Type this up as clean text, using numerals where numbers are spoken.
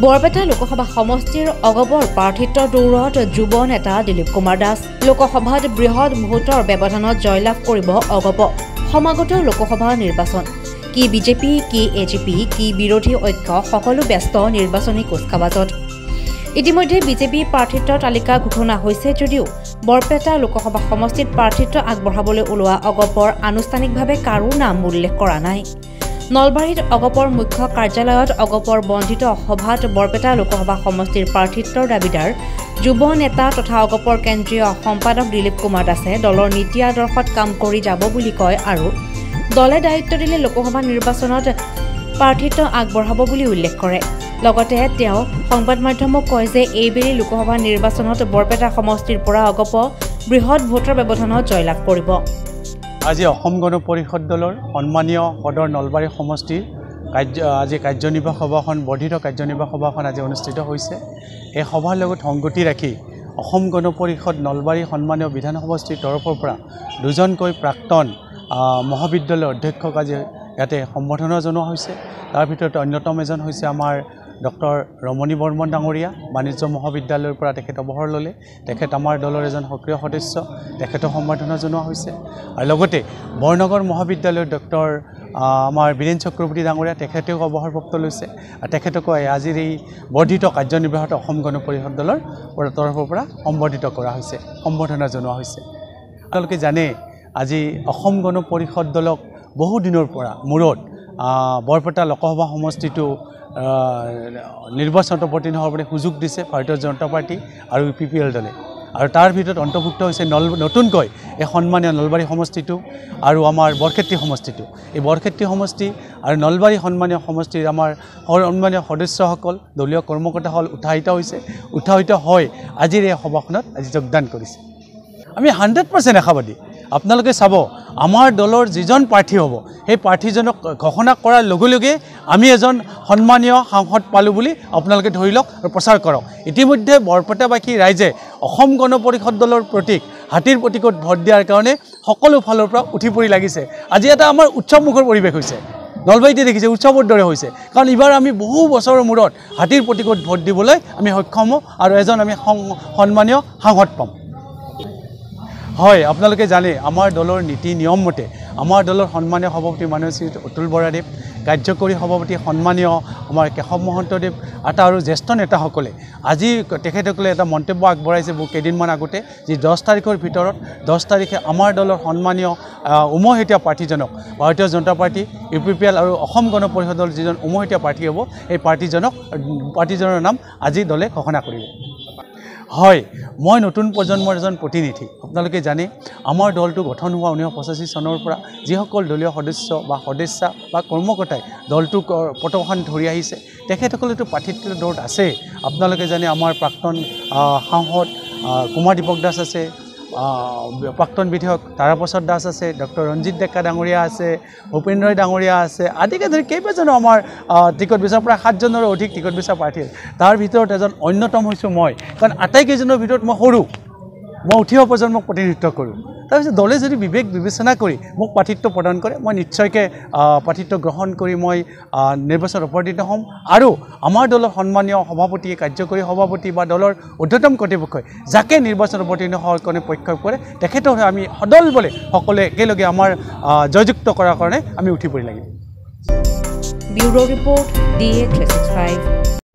বৰপেটা লোকসভা সমষ্টিৰ অগবৰ প্ৰাৰ্থিত্ব দৌৰত যুৱ নেতা দিলীপ কুমাৰ দাস লোকসভাত বৃহৎ ভোটৰ ব্যৱধানত জয়লাভ কৰিব অগপ সমাগত লোকসভা নিৰ্বাচন কি বিজেপি কি এজিপি কি বিৰোধী ঐক্য সকলো ব্যস্ত নিৰ্বাচনী কুচকাৱাজত ইতিমধ্যে বিজেপি প্ৰাৰ্থিত্ব তালিকা ঘোষণা হৈছে যদিও বৰপেটা লোকসভা সমষ্টিত প্ৰাৰ্থিত্ব আগবঢ়াবলৈ ওলোৱা অগপৰ আনুষ্ঠানিকভাৱে কাৰো নাম উল্লেখ কৰা নাই নলবাৰীত অগপৰ মুখ্য কাৰ্যালয়ত অগপৰ বন্ধিত সভাত বৰপেটা লোকসভা সমষ্টিৰ প্ৰাৰ্থিত্বৰ দাবীদাৰ যুৱ নেতা তথা অগপৰ কেন্দ্ৰীয় সম্পাদক দিলীপ কুমাৰ দাসে দলৰ নীতি আদৰ্শত কাম কৰি যাব বুলি কয় আৰু দলে দায়িত্ব দিলে লোকসভা নিৰ্বাচনত প্ৰাৰ্থিত্ব আগবঢ়াব বুলি উল্লেখ কৰে লগতে তেওঁ সংবাদ মাধ্যমক কয় যে এইবেলি লোকসভা নিৰ্বাচনত বৰপেটা সমষ্টিৰ পৰা অগপ বৃহৎ ভোটৰ ব্যৱধানত জয়লাভ কৰিব আজি অসম গণ পৰিষদ দলৰ সন্মানীয় সদৰ নলবাৰী সমষ্টিৰ আজি কাৰ্যনিৰ্বাহক সভাখন বৰ্ধিত কাৰ্যনিৰ্বাহক সভাখন আজি অনুষ্ঠিত হৈছে এই সভাৰ লগত সংগতি ৰাখি অসম গণ পৰিষদ নলবাৰী সন্মানীয় বিধান সমষ্টিৰ তৰফৰ পৰা দুজনকৈ প্ৰাক্তন মহাবিদ্যালয়ৰ অধ্যক্ষক আজি ইয়াতে সম্বৰ্ধনা জনোৱা হৈছে তাৰ ভিতৰত অন্যতম এজন হৈছে আমাৰ ডক্টৰ ৰমণী বৰ্মন ডাঙৰীয়া বাণিজ্য মহাবিদ্যালয়ৰ পৰা তেখেত অৱসৰ ল'লে তেখেত আমাৰ দলৰ এজন সক্ৰিয় সদস্য তেখেতক সম্বৰ্ধনা জনোৱা হৈছে আৰু লগতে বৰনগৰ মহাবিদ্যালয়ৰ ডক্টৰ আমাৰ বীৰেন চক্ৰৱৰ্তী ডাঙৰীয়া তেখেতেও অৱসৰপ্ৰাপ্ত লৈছে আৰু তেখেতকো আজিৰ এই বৰ্ধিত কাৰ্যনিৰ্বাহত অসম গণ পৰিষদ দলৰ তৰফৰ পৰা সম্বৰ্ধিত কৰা হৈছে সম্বৰ্ধনা জনোৱা হৈছে আপোনালোকে জানে আজি অসম গণ পৰিষদ দলক বহু দিনৰ পৰা মূৰত বৰপেটা লোকসভা সমষ্টিটো নিৰ্বাচনত অৱতীৰ্ণ হোৱাৰ বাবে সুযোগ দিছে ভাৰতীয় জনতা পাৰ্টি আৰু UPPL দলে আৰু তাৰ ভিতৰত অন্তৰ্ভুক্ত হৈছে নতুনকৈ এই সন্মানীয় নলবাৰী সমষ্টিটো আৰু আমাৰ বৰক্ষেত্ৰী সমষ্টিটো এই বৰক্ষেত্ৰী সমষ্টি আৰু নলবাৰী সন্মানীয় সমষ্টিৰ আমাৰ সন্মানীয় সদস্যসকল দলীয় কৰ্মকৰ্তাসকল উৎসাহিত হৈ আজিৰ এই সভাখনত আজি যোগদান কৰিছে আমি 100% আশাবাদী আপোনালোকে চাব আমাৰ দলৰ যিজন প্ৰাৰ্থী হ'ব সেই প্ৰাৰ্থীজনক ঘোষণা কৰাৰ লগে লগে আমি এজন সন্মানীয় সাংসদ পালোঁ বুলি আপোনালোকে ধৰি লওক আৰু প্ৰচাৰ কৰক ইতিমধ্যে বৰপেটাবাসী ৰাইজে অসম গণ পৰিষদ দলৰ প্ৰতীক হাতীৰ প্ৰতীকত ভোট দিয়াৰ কাৰণে সকলো ফালৰ পৰা উঠি পৰি লাগিছে আজি এটা আমাৰ উৎসৱমুখৰ পৰিৱেশ হৈছে নলবাৰীতে দেখিছে উৎসৱৰ দৰে হৈছে কাৰণ এইবাৰ আমি বহু বছৰৰ মূৰত হাতীৰ প্ৰতীকত ভোট দিবলৈ আমি সক্ষম হওঁ আৰু এজন আমি সন্মানীয় সাংসদ পাম হয় আপোনালোকে জানে আমাৰ দলৰ নীতি নিয়ম মতে আমাৰ দলৰ সন্মানীয় সভাপতি মাননীয় শ্ৰী অতুল বৰাদেৱ কাৰ্যকৰী সভাপতি সন্মানীয় আমাৰ কেশৱ মহন্তদেৱ আৰু জ্যেষ্ঠ নেতাসকলে আজি তেখেতসকলে এটা মন্তব্য আগবঢ়াইছে বহু কেইদিনমান আগতে যি 10 তাৰিখৰ ভিতৰত 10 তাৰিখে আমাৰ দলৰ সন্মানীয় উমৈহতীয়া প্ৰাৰ্থীজনক ভাৰতীয় জনতা পাৰ্টি UPPL আৰু অসম গণ পৰিষদৰ যিজন উমৈহতীয়া প্ৰাৰ্থী হ'ব এই প্ৰাৰ্থীজনৰ নাম আজি দলে ঘোষণা কৰিব হয় মই নতুন প্ৰজন্মৰ এজন প্ৰতিনিধি আপোনালোকে জানে আমাৰ দলটো গঠন হোৱা 1985 চনৰ পৰা যিসকল দলীয় সদস্য বা সদস্যা বা কৰ্মকৰ্তাই দলটোক পতাকাখন ধৰি আহিছে তেখেতসকলেতো প্ৰাৰ্থিত্ব দৌৰত আছে আপোনালোকে জানে আমাৰ প্ৰাক্তন সাংসদ কুমাৰ দীপক দাস আছে প্ৰাক্তন বিধায়ক তাৰাপ্ৰসাদ দাস আছে ডক্টৰ ৰঞ্জিত ডেকা ডাঙৰীয়া আছে ভূপেন ৰয় ডাঙৰীয়া আছে আদিকে ধৰি কেইবাজনো আমাৰ টিকট বিচাৰ প্ৰায় 7জনৰো অধিক টিকট বিচাৰ প্ৰাৰ্থী তাৰ ভিতৰত এজন অন্যতম হৈছোঁ মই কাৰণ আটাইকেইজনৰ ভিতৰত মই সৰু মই উঠি অহা প্ৰজন্মক প্ৰতিনিধিত্ব কৰোঁ তাৰপিছত দলে যদি বিবেক বিবেচনা কৰি মোক প্ৰাৰ্থিত্ব প্ৰদান কৰে মই নিশ্চয়কৈ প্ৰাৰ্থিত্ব গ্ৰহণ কৰি মই নিৰ্বাচনত অৱতীৰ্ণ হ'ম আৰু আমাৰ দলৰ সন্মানীয় সভাপতি কাৰ্যকৰী সভাপতি বা দলৰ ঊৰ্ধ্বতম কৰ্তৃপক্ষই যাকে নিৰ্বাচনত অৱতীৰ্ণ হোৱাৰ কাৰণে প্ৰক্ষেপ কৰে তেখেতৰ আমি সদল বলে সকলোৱে একেলগে আমাৰ জয়যুক্ত কৰাৰ কাৰণে আমি উঠি পৰি লাগিব ব্যুৰো ৰিপৰ্ট DA 365